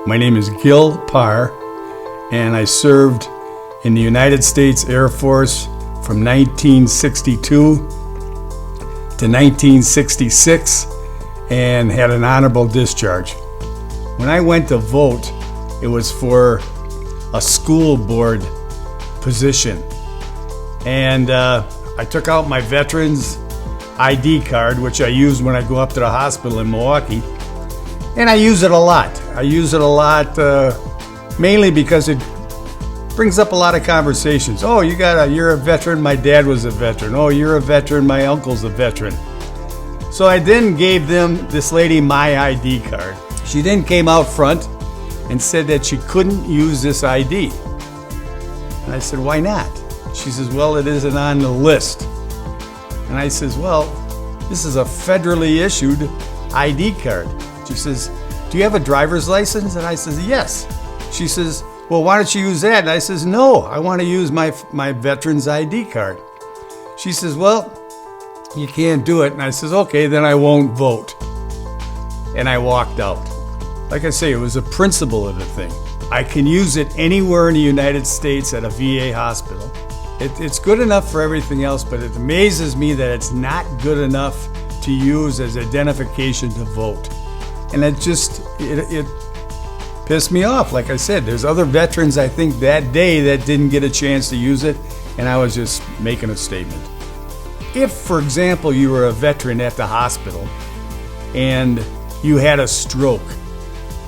My name is Gil Parr, and I served in the United States Air Force from 1962 to 1966 and had an honorable discharge. When I went to vote, it was for a school board position. And I took out my veteran's ID card, which I use when I go up to the hospital in Milwaukee. And I use it a lot. I use it a lot mainly because it brings up a lot of conversations. Oh, you're a veteran, my dad was a veteran. Oh, you're a veteran, my uncle's a veteran. So I then gave this lady my ID card. She then came out front and said that she couldn't use this ID. And I said, why not? She says, well, it isn't on the list. And I says, well, this is a federally issued ID card. She says, do you have a driver's license? And I says, yes. She says, well, why don't you use that? And I says, no, I want to use my veteran's ID card. She says, well, you can't do it. And I says, okay, then I won't vote. And I walked out. Like I say, it was a principle of the thing. I can use it anywhere in the United States at a VA hospital. It's good enough for everything else, but it amazes me that it's not good enough to use as identification to vote. And it pissed me off. Like I said, there's other veterans, I think, that day that didn't get a chance to use it, and I was just making a statement. If, for example, you were a veteran at the hospital and you had a stroke,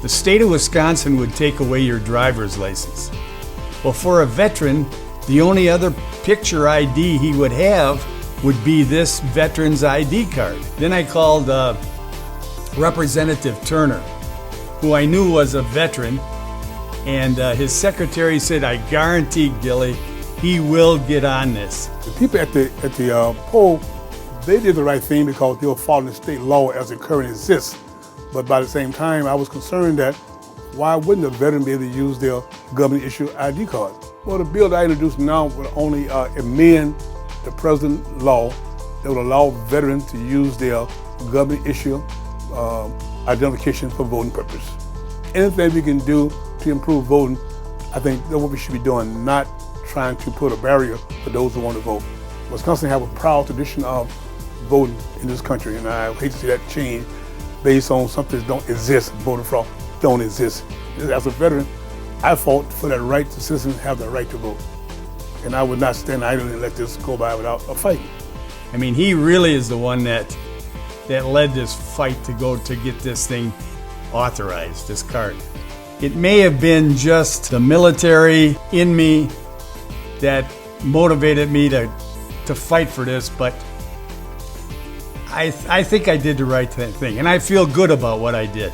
the state of Wisconsin would take away your driver's license. Well, for a veteran, the only other picture ID he would have would be this veteran's ID card. Then I called Representative Turner, who I knew was a veteran, and his secretary said, I guarantee, Gilly, he will get on this. The people at the poll, they did the right thing because they were following the state law as it currently exists. But by the same time, I was concerned that why wouldn't a veteran be able to use their government-issued ID card? Well, the bill that I introduced now would only amend the present law that would allow veterans to use their government-issued identification for voting purpose. Anything we can do to improve voting, I think that's what we should be doing, not trying to put a barrier for those who want to vote. Wisconsin have a proud tradition of voting in this country, and I hate to see that change based on something that don't exist. Voter fraud don't exist. As a veteran, I fought for that right to citizens have the right to vote. And I would not stand idly and let this go by without a fight. I mean, he really is the one that led this fight to get this thing authorized, this card. It may have been just the military in me that motivated me to fight for this, but I think I did the right thing, and I feel good about what I did.